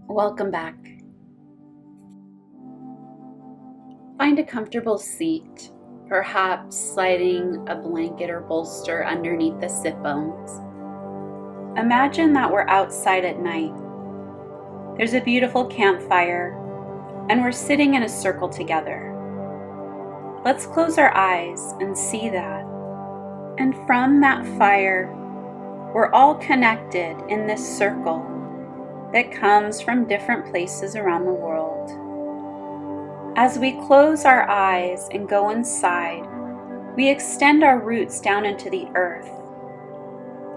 Welcome back. Find a comfortable seat, perhaps sliding a blanket or bolster underneath the sit bones. Imagine that we're outside at night. There's a beautiful campfire, and we're sitting in a circle together. Let's close our eyes and see that. And from that fire, we're all connected in this circle that comes from different places around the world. As we close our eyes and go inside, we extend our roots down into the earth.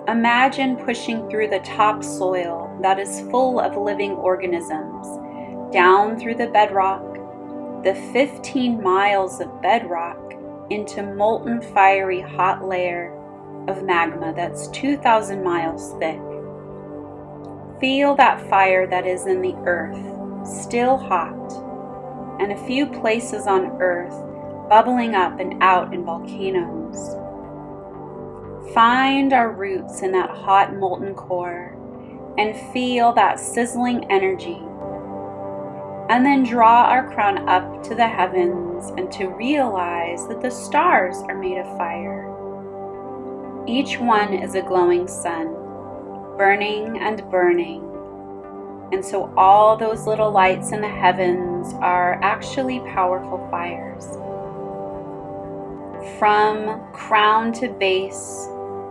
Imagine pushing through the topsoil that is full of living organisms, down through the bedrock, the 15 miles of bedrock into molten fiery hot layer of magma that's 2,000 miles thick. Feel that fire that is in the earth, still hot, and a few places on earth bubbling up and out in volcanoes. Find our roots in that hot molten core and feel that sizzling energy. And then draw our crown up to the heavens and to realize that the stars are made of fire. Each one is a glowing sun, burning and burning. And so all those little lights in the heavens are actually powerful fires. From crown to base,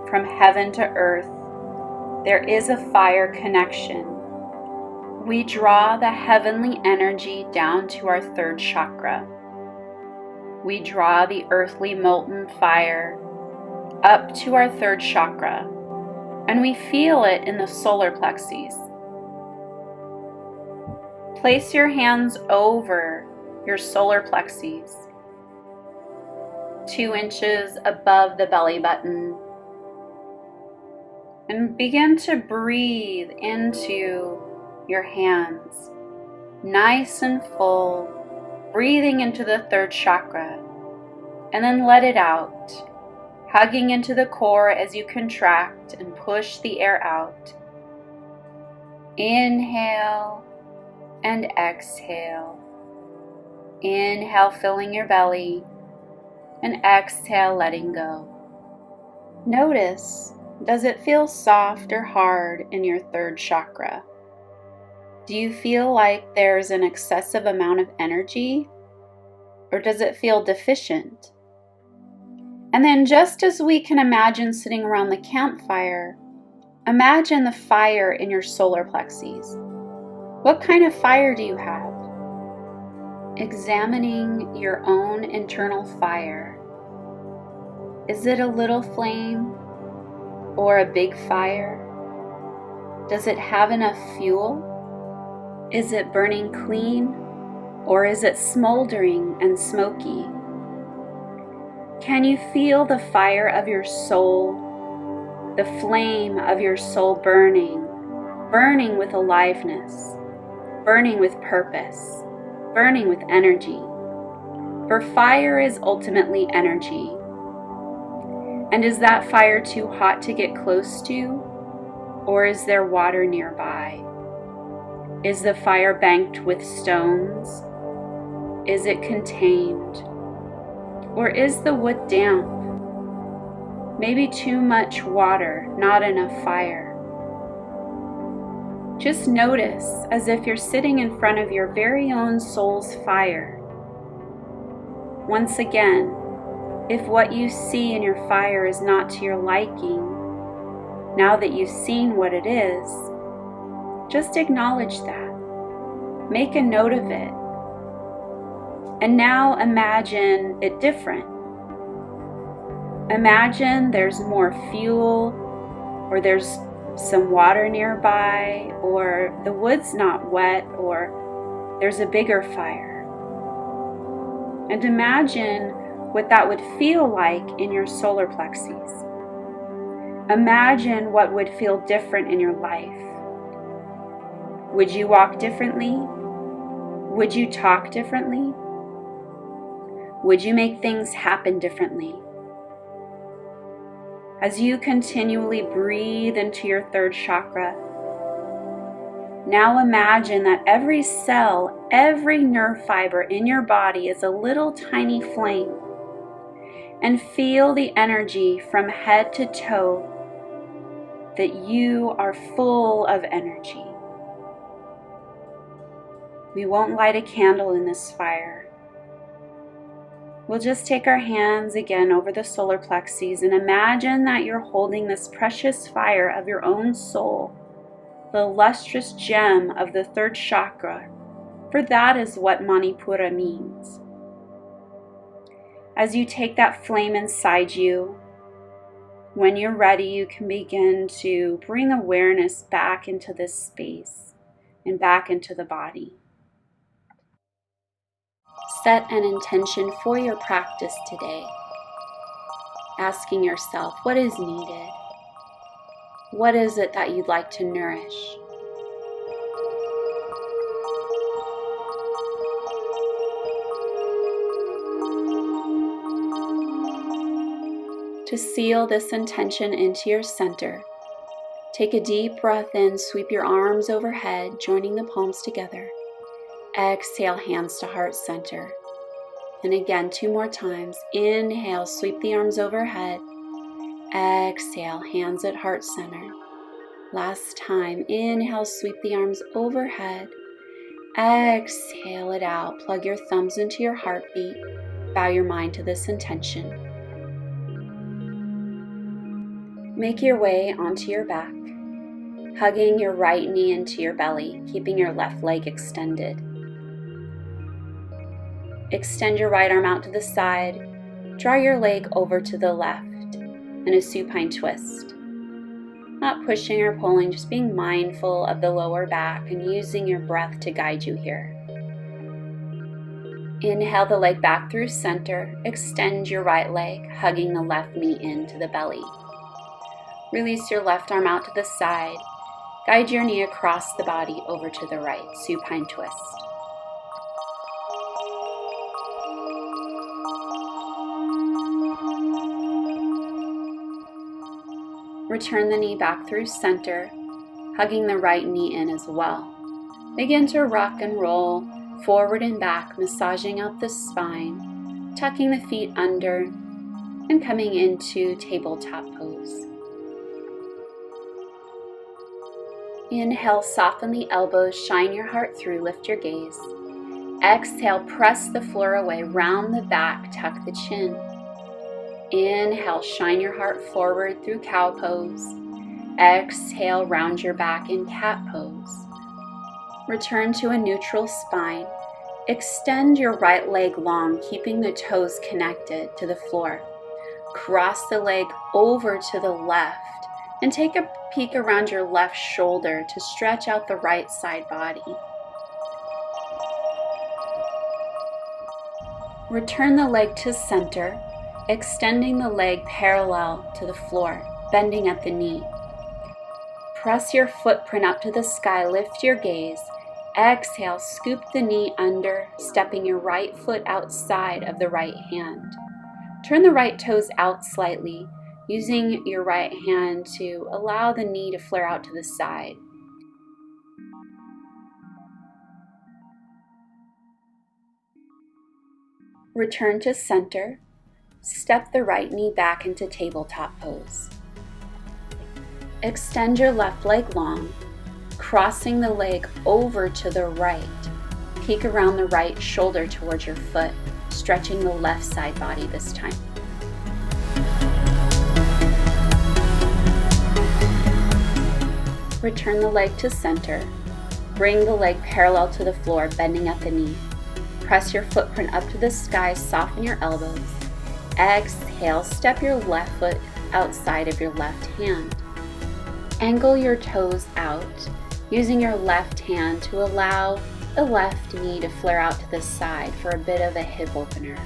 from heaven to earth, there is a fire connection. We draw the heavenly energy down to our third chakra. We draw the earthly molten fire up to our third chakra, and we feel it in the solar plexus. Place your hands over your solar plexus, 2 inches above the belly button, and begin to breathe into your hands, nice and full, breathing into the third chakra, and then let it out, hugging into the core as you contract and push the air out. Inhale and exhale. Inhale, filling your belly, and exhale, letting go. Notice, does it feel soft or hard in your third chakra? Do you feel like there's an excessive amount of energy, or does it feel deficient? And then just as we can imagine sitting around the campfire, imagine the fire in your solar plexus. What kind of fire do you have? Examining your own internal fire. Is it a little flame or a big fire? Does it have enough fuel? Is it burning clean, or is it smoldering and smoky? Can you feel the fire of your soul, the flame of your soul burning with aliveness, burning with purpose, burning with energy? For fire is ultimately energy. And is that fire too hot to get close to, or is there water nearby? Is the fire banked with stones? Is it contained? Or is the wood damp? Maybe too much water, not enough fire. Just notice as if you're sitting in front of your very own soul's fire. Once again, if what you see in your fire is not to your liking, now that you've seen what it is, just acknowledge that. Make a note of it. And now imagine it different. Imagine there's more fuel, or there's some water nearby, or the wood's not wet, or there's a bigger fire. And imagine what that would feel like in your solar plexus. Imagine what would feel different in your life. Would you walk differently? Would you talk differently? Would you make things happen differently? As you continually breathe into your third chakra, Now imagine that every cell, every nerve fiber in your body is a little tiny flame. And feel the energy from head to toe that you are full of energy. We won't light a candle in this fire. We'll just take our hands again over the solar plexus and imagine that you're holding this precious fire of your own soul, the lustrous gem of the third chakra, for that is what Manipura means. As you take that flame inside you, when you're ready, you can begin to bring awareness back into this space and back into the body. Set an intention for your practice today, asking yourself, what is needed? What is it that you'd like to nourish? To seal this intention into your center, take a deep breath in, sweep your arms overhead, joining the palms together. Exhale, hands to heart center. And again, 2 more times. Inhale, sweep the arms overhead. Exhale, hands at heart center. Last time. Inhale, sweep the arms overhead. Exhale it out. Plug your thumbs into your heartbeat. Bow your mind to this intention. Make your way onto your back, hugging your right knee into your belly, keeping your left leg extended. Extend your right arm out to the side. Draw your leg over to the left in a supine twist. Not pushing or pulling, just being mindful of the lower back and using your breath to guide you here. Inhale the leg back through center. Extend your right leg, hugging the left knee into the belly. Release your left arm out to the side. Guide your knee across the body over to the right, supine twist. Return the knee back through center, hugging the right knee in as well. Begin to rock and roll forward and back, massaging out the spine, tucking the feet under, and coming into tabletop pose. Inhale, soften the elbows, shine your heart through, lift your gaze. Exhale, press the floor away, round the back, tuck the chin. Inhale, shine your heart forward through cow pose. Exhale, round your back in cat pose. Return to a neutral spine. Extend your right leg long, keeping the toes connected to the floor. Cross the leg over to the left and take a peek around your left shoulder to stretch out the right side body. Return the leg to center, extending the leg parallel to the floor, bending at the knee. Press your footprint up to the sky, lift your gaze. Exhale, scoop the knee under, stepping your right foot outside of the right hand. Turn the right toes out slightly, using your right hand to allow the knee to flare out to the side. Return to center. Step the right knee back into tabletop pose. Extend your left leg long, crossing the leg over to the right. Peek around the right shoulder towards your foot, stretching the left side body this time. Return the leg to center. Bring the leg parallel to the floor, bending at the knee. Press your footprint up to the sky, soften your elbows. Exhale, step your left foot outside of your left hand. Angle your toes out, using your left hand to allow the left knee to flare out to the side for a bit of a hip opener.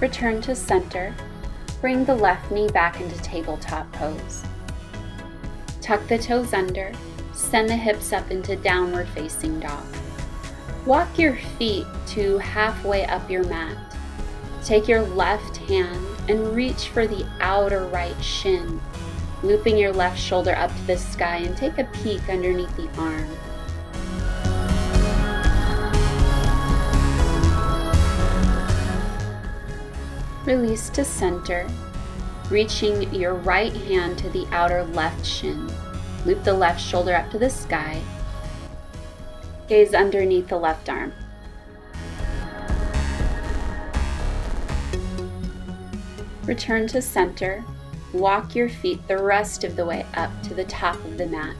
Return to center. Bring the left knee back into tabletop pose. Tuck the toes under. Send the hips up into downward facing dog. Walk your feet to halfway up your mat. Take your left hand and reach for the outer right shin, looping your left shoulder up to the sky and take a peek underneath the arm. Release to center, reaching your right hand to the outer left shin. Loop the left shoulder up to the sky. Gaze underneath the left arm. Return to center. Walk your feet the rest of the way up to the top of the mat.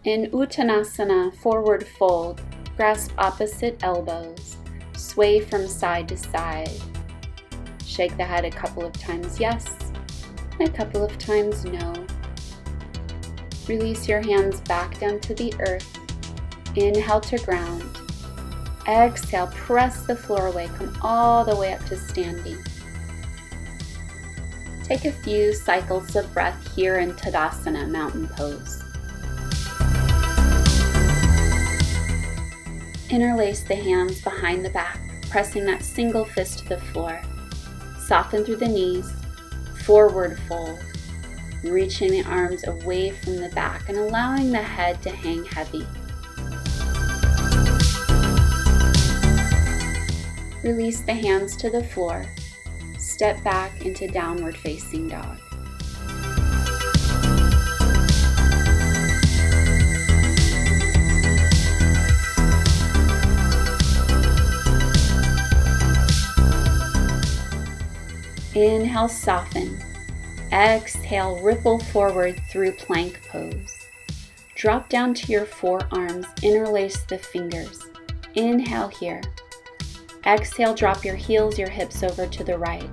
In Uttanasana, forward fold, grasp opposite elbows, sway from side to side. Shake the head a couple of times yes, and a couple of times no. Release your hands back down to the earth. Inhale to ground. Exhale, press the floor away, come all the way up to standing. Take a few cycles of breath here in Tadasana, mountain pose. Interlace the hands behind the back, pressing that single fist to the floor. Soften through the knees, forward fold, reaching the arms away from the back and allowing the head to hang heavy. Release the hands to the floor. Step back into downward facing dog. Inhale, soften. Exhale, ripple forward through plank pose. Drop down to your forearms, interlace the fingers. Inhale here. Exhale, drop your heels, your hips over to the right.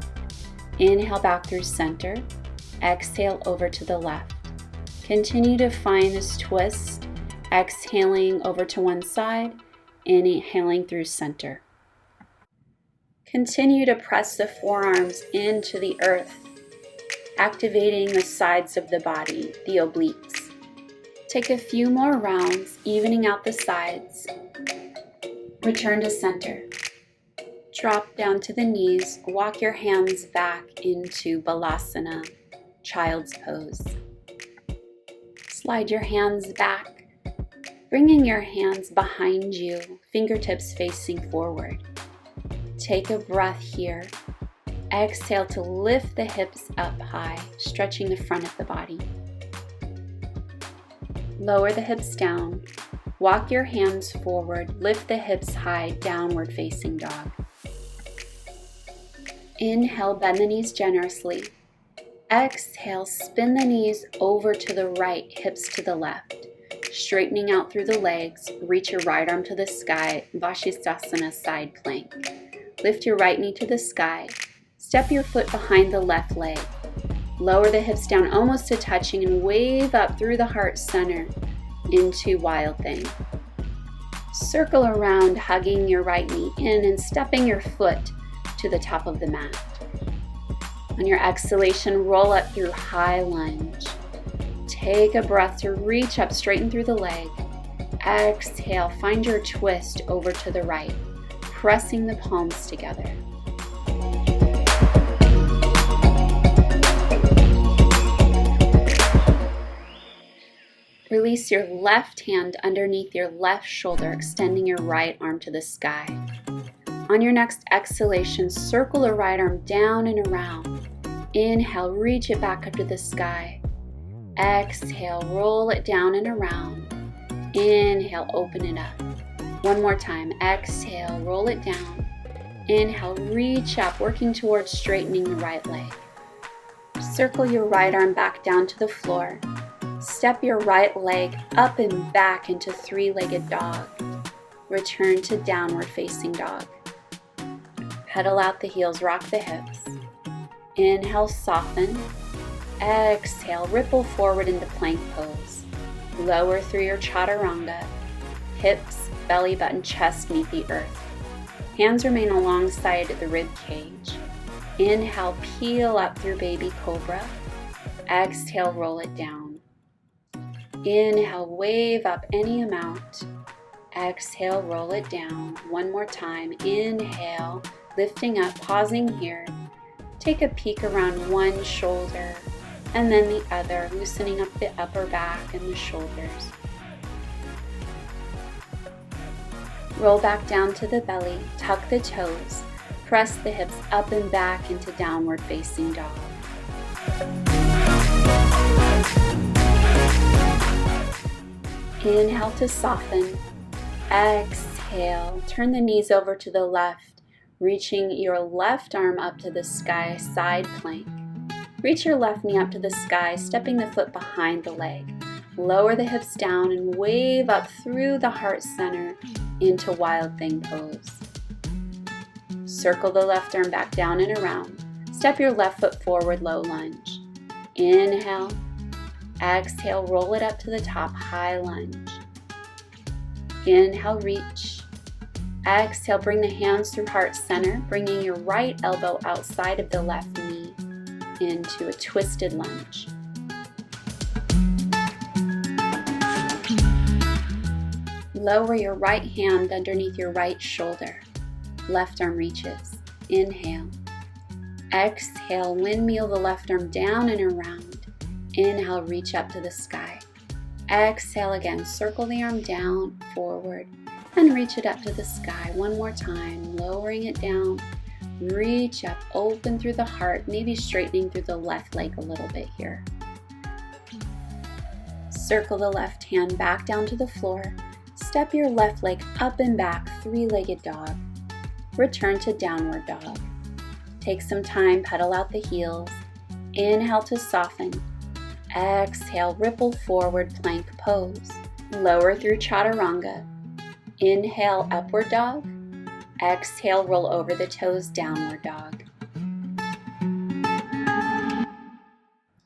Inhale back through center. Exhale over to the left. Continue to find this twist. Exhaling over to one side. Inhaling through center. Continue to press the forearms into the earth, activating the sides of the body, the obliques. Take a few more rounds, evening out the sides. Return to center. Drop down to the knees, walk your hands back into Balasana, child's pose. Slide your hands back, bringing your hands behind you, fingertips facing forward. Take a breath here. Exhale to lift the hips up high, stretching the front of the body. Lower the hips down. Walk your hands forward, lift the hips high, downward facing dog. Inhale, bend the knees generously. Exhale, spin the knees over to the right, hips to the left. Straightening out through the legs, reach your right arm to the sky, Vashisthasana side plank. Lift your right knee to the sky. Step your foot behind the left leg. Lower the hips down almost to touching and wave up through the heart center into Wild Thing. Circle around, hugging your right knee in and stepping your foot to the top of the mat. On your exhalation, roll up through high lunge. Take a breath to reach up, straighten through the leg. Exhale, find your twist over to the right, pressing the palms together. Release your left hand underneath your left shoulder, extending your right arm to the sky. On your next exhalation, circle the right arm down and around. Inhale, reach it back up to the sky. Exhale, roll it down and around. Inhale, open it up. One more time. Exhale, roll it down. Inhale, reach up, working towards straightening the right leg. Circle your right arm back down to the floor. Step your right leg up and back into three-legged dog. Return to downward facing dog. Pedal out the heels, rock the hips. Inhale, soften. Exhale, ripple forward into plank pose. Lower through your chaturanga. Hips, belly button, chest meet the earth. Hands remain alongside the rib cage. Inhale, peel up through baby cobra. Exhale, roll it down. Inhale, wave up any amount. Exhale, roll it down. One more time. Inhale, Lifting up, pausing here. Take a peek around one shoulder and then the other, loosening up the upper back and the shoulders. Roll back down to the belly, tuck the toes, press the hips up and back into downward facing dog. Inhale to soften. Exhale, turn the knees over to the left, reaching your left arm up to the sky, side plank. Reach your left knee up to the sky, stepping the foot behind the leg. Lower the hips down and wave up through the heart center into Wild Thing pose. Circle the left arm back down and around. Step your left foot forward, low lunge. Inhale. Exhale, roll it up to the top, high lunge. Inhale, reach. Exhale, bring the hands through heart center, bringing your right elbow outside of the left knee into a twisted lunge. Lower your right hand underneath your right shoulder. Left arm reaches. Inhale. Exhale, windmill the left arm down and around. Inhale, reach up to the sky. Exhale again, circle the arm down, forward, and reach it up to the sky. One more time, lowering it down. Reach up, open through the heart, maybe straightening through the left leg a little bit here. Circle the left hand back down to the floor. Step your left leg up and back, three-legged dog. Return to downward dog. Take some time, pedal out the heels. Inhale to soften. Exhale, ripple forward, plank pose. Lower through chaturanga. Inhale, upward dog. Exhale, roll over the toes, downward dog.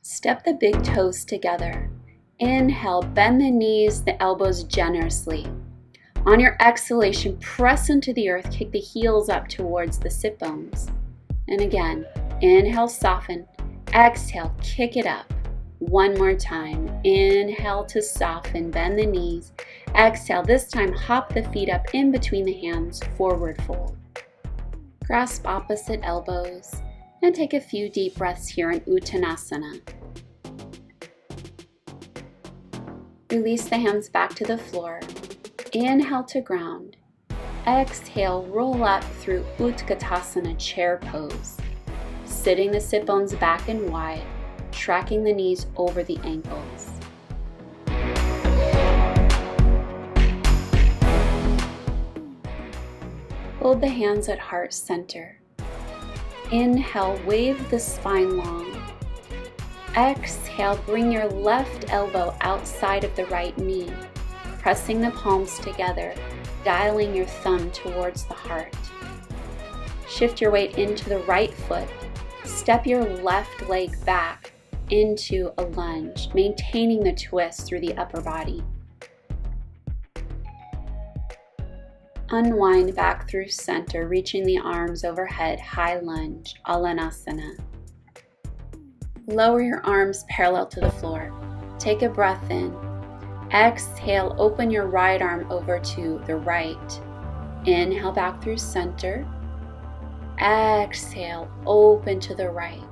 Step the big toes together. Inhale, bend the knees, the elbows generously. On your exhalation, press into the earth, kick the heels up towards the sit bones. And again, inhale, soften. Exhale, kick it up. One more time. Inhale to soften, bend the knees. Exhale, this time hop the feet up in between the hands, forward fold. Grasp opposite elbows and take a few deep breaths here in Uttanasana. Release the hands back to the floor. Inhale to ground. Exhale, roll up through Utkatasana, chair pose. Sitting the sit bones back and wide, tracking the knees over the ankles. Hold the hands at heart center. Inhale, wave the spine long. Exhale, bring your left elbow outside of the right knee, pressing the palms together, dialing your thumb towards the heart. Shift your weight into the right foot. Step your left leg back into a lunge, maintaining the twist through the upper body. Unwind back through center, reaching the arms overhead, high lunge, Alanasana. Lower your arms parallel to the floor. Take a breath in. Exhale, open your right arm over to the right. Inhale back through center. Exhale, open to the right.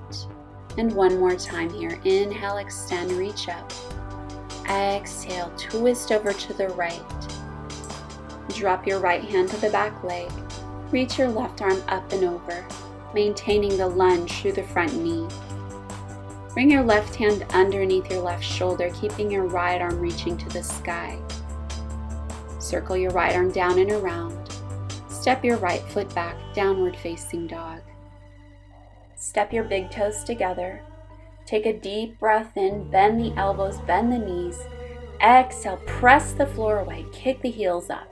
And one more time here. Inhale, extend, reach up. Exhale, twist over to the right. Drop your right hand to the back leg. Reach your left arm up and over, maintaining the lunge through the front knee. Bring your left hand underneath your left shoulder, keeping your right arm reaching to the sky. Circle your right arm down and around. Step your right foot back, downward facing dog. Step your big toes together. Take a deep breath in, bend the elbows, bend the knees. Exhale, press the floor away, kick the heels up.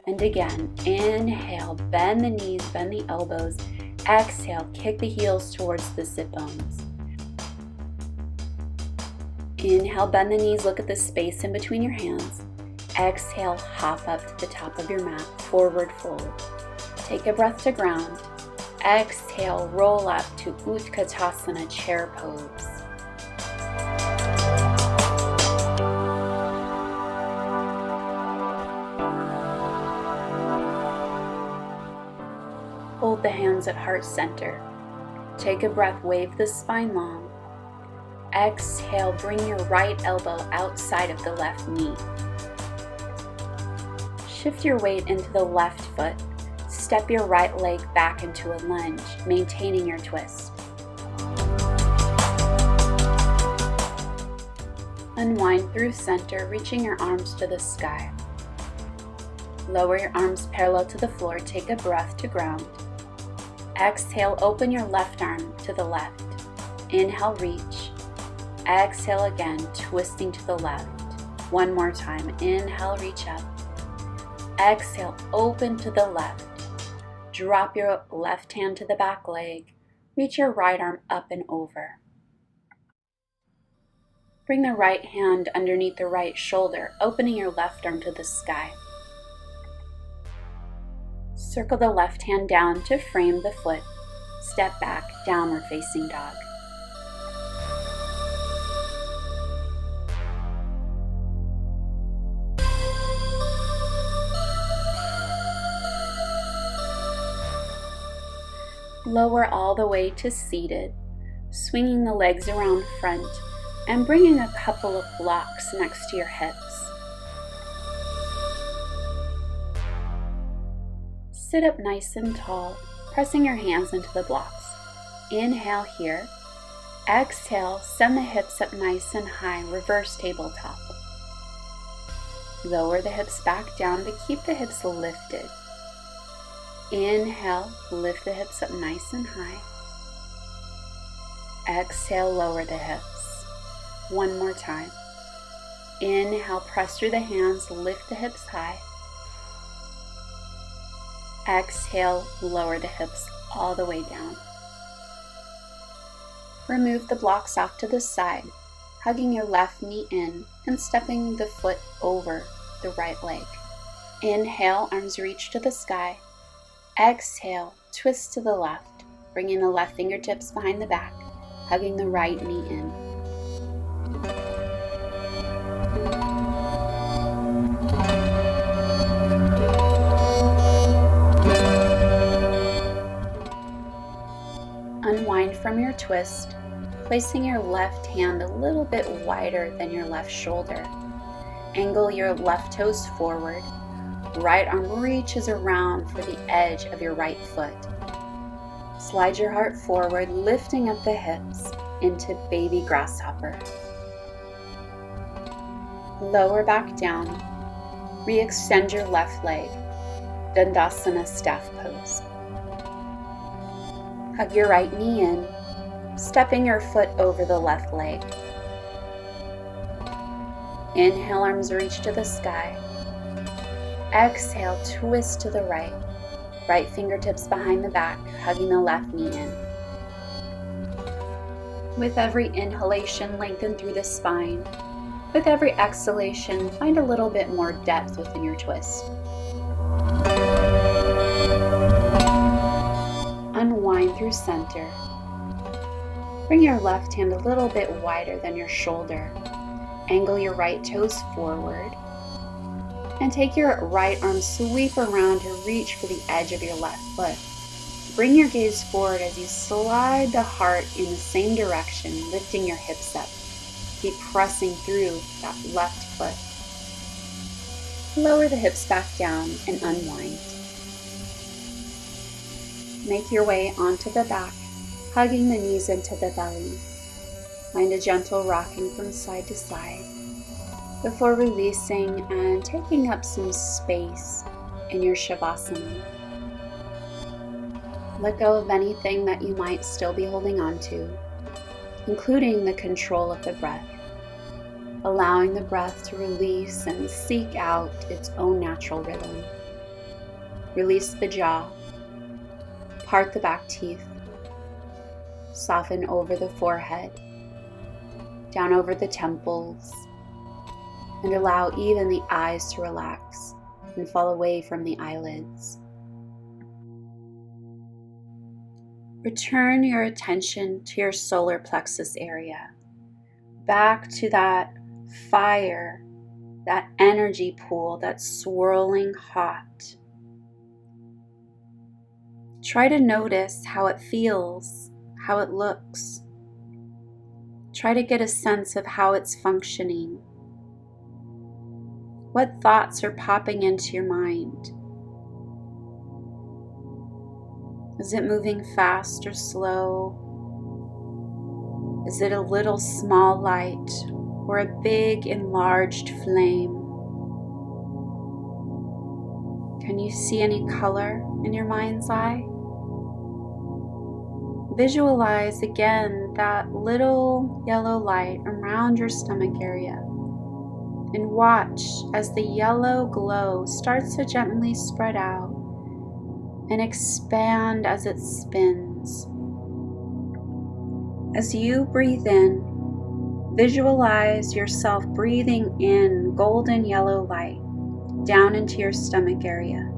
And again, inhale, bend the knees, bend the elbows. Exhale, kick the heels towards the sit bones. Inhale, bend the knees, look at the space in between your hands. Exhale, hop up to the top of your mat, forward fold. Take a breath to ground. Exhale, roll up to Utkatasana, chair pose. hold the hands at heart center. Take a breath, wave the spine long. Exhale, bring your right elbow outside of the left knee. Shift your weight into the left foot. Step your right leg back into a lunge, maintaining your twist. Unwind through center, reaching your arms to the sky. Lower your arms parallel to the floor. Take a breath to ground. Exhale, open your left arm to the left. Inhale, reach. Exhale again, twisting to the left. One more time. Inhale, reach up. Exhale, open to the left. Drop your left hand to the back leg. Reach your right arm up and over. Bring the right hand underneath the right shoulder, opening your left arm to the sky. Circle the left hand down to frame the foot. Step back, downward facing dog. Lower all the way to seated, swinging the legs around front and bringing a couple of blocks next to your hips. Sit up nice and tall, pressing your hands into the blocks. Inhale here. Exhale, send the hips up nice and high, reverse tabletop. Lower the hips back down, but keep the hips lifted. Inhale, lift the hips up nice and high. Exhale, lower the hips. One more time. Inhale, press through the hands, lift the hips high. Exhale, lower the hips all the way down. Remove the blocks off to the side, hugging your left knee in and stepping the foot over the right leg. Inhale, arms reach to the sky. Exhale, twist to the left, bringing the left fingertips behind the back, hugging the right knee in. Unwind from your twist, placing your left hand a little bit wider than your left shoulder. Angle your left toes forward. Right arm reaches around for the edge of your right foot. Slide your heart forward, lifting up the hips into baby grasshopper. Lower back down. Re-extend your left leg. Dandasana staff pose. Hug your right knee in, stepping your foot over the left leg. Inhale, arms reach to the sky. Exhale, twist to the right. Right fingertips behind the back, hugging the left knee in. With every inhalation, lengthen through the spine. With every exhalation, find a little bit more depth within your twist. Unwind through center. Bring your left hand a little bit wider than your shoulder. Angle your right toes forward. And take your right arm, sweep around to reach for the edge of your left foot. Bring your gaze forward as you slide the heart in the same direction, lifting your hips up. Keep pressing through that left foot. Lower the hips back down and unwind. Make your way onto the back, hugging the knees into the belly. Find a gentle rocking from side to side, before releasing and taking up some space in your Shavasana. Let go of anything that you might still be holding on to, including the control of the breath, allowing the breath to release and seek out its own natural rhythm. Release the jaw, part the back teeth, soften over the forehead, down over the temples, and allow even the eyes to relax and fall away from the eyelids. Return your attention to your solar plexus area, back to that fire, that energy pool that's swirling hot. Try to notice how it feels, how it looks. Try to get a sense of how it's functioning. What thoughts are popping into your mind? Is it moving fast or slow? Is it a little small light or a big enlarged flame? Can you see any color in your mind's eye? Visualize again that little yellow light around your stomach area and watch as the yellow glow starts to gently spread out and expand as it spins. As you breathe in, visualize yourself breathing in golden yellow light down into your stomach area.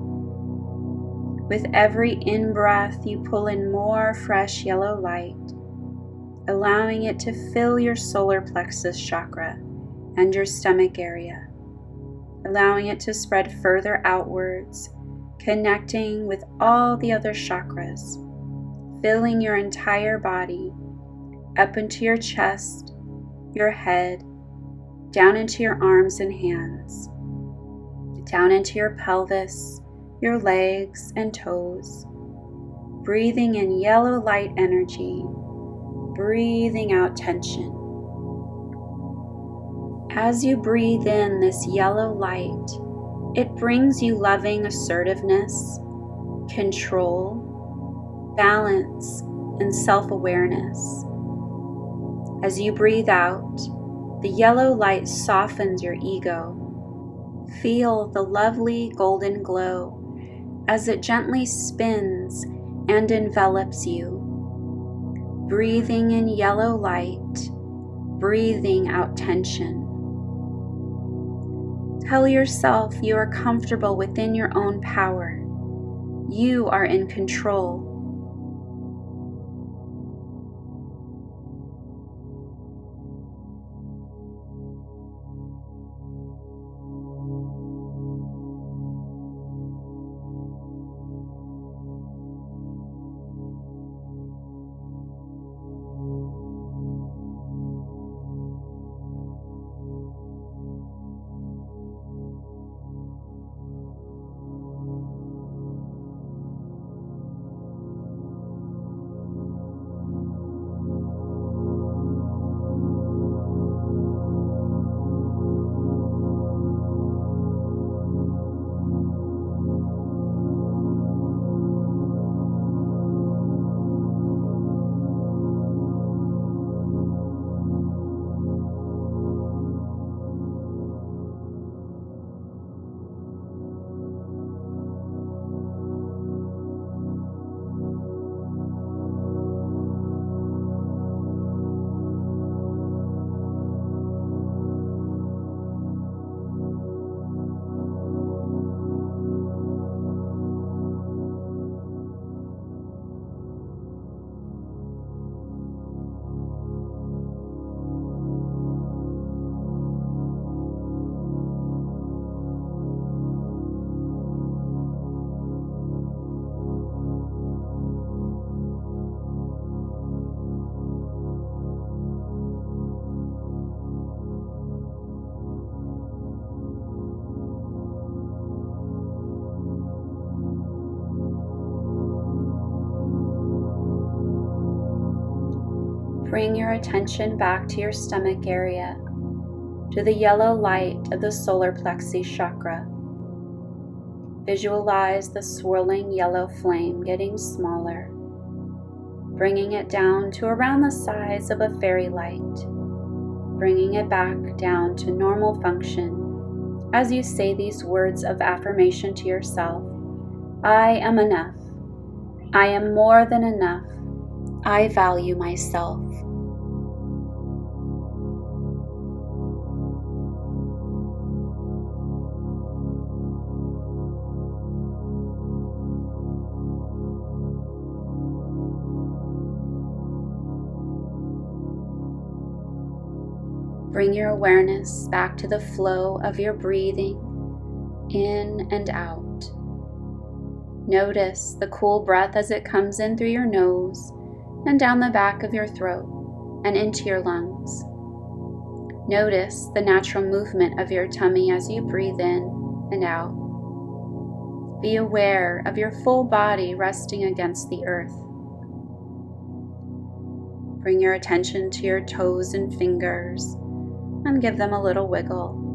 With every in-breath, you pull in more fresh yellow light, allowing it to fill your solar plexus chakra and your stomach area, allowing it to spread further outwards, connecting with all the other chakras, filling your entire body, up into your chest, your head, down into your arms and hands, down into your pelvis, your legs and toes, breathing in yellow light energy, breathing out tension. As you breathe in this yellow light, it brings you loving assertiveness, control, balance, and self-awareness. As you breathe out, the yellow light softens your ego. Feel the lovely golden glow as it gently spins and envelops you. Breathing in yellow light, breathing out tension. Tell yourself you are comfortable within your own power. You are in control. Bring your attention back to your stomach area, to the yellow light of the solar plexus chakra. Visualize the swirling yellow flame getting smaller, bringing it down to around the size of a fairy light, bringing it back down to normal function as you say these words of affirmation to yourself. I am enough. I am more than enough. I value myself. Bring your awareness back to the flow of your breathing in and out. Notice the cool breath as it comes in through your nose and down the back of your throat and into your lungs. Notice the natural movement of your tummy as you breathe in and out. Be aware of your full body resting against the earth. Bring your attention to your toes and fingers and give them a little wiggle.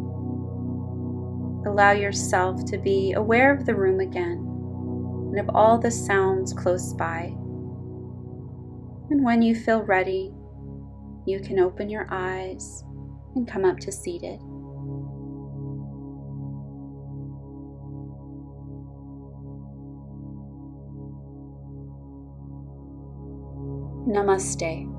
Allow yourself to be aware of the room again and of all the sounds close by. And when you feel ready, you can open your eyes and come up to seated. Namaste.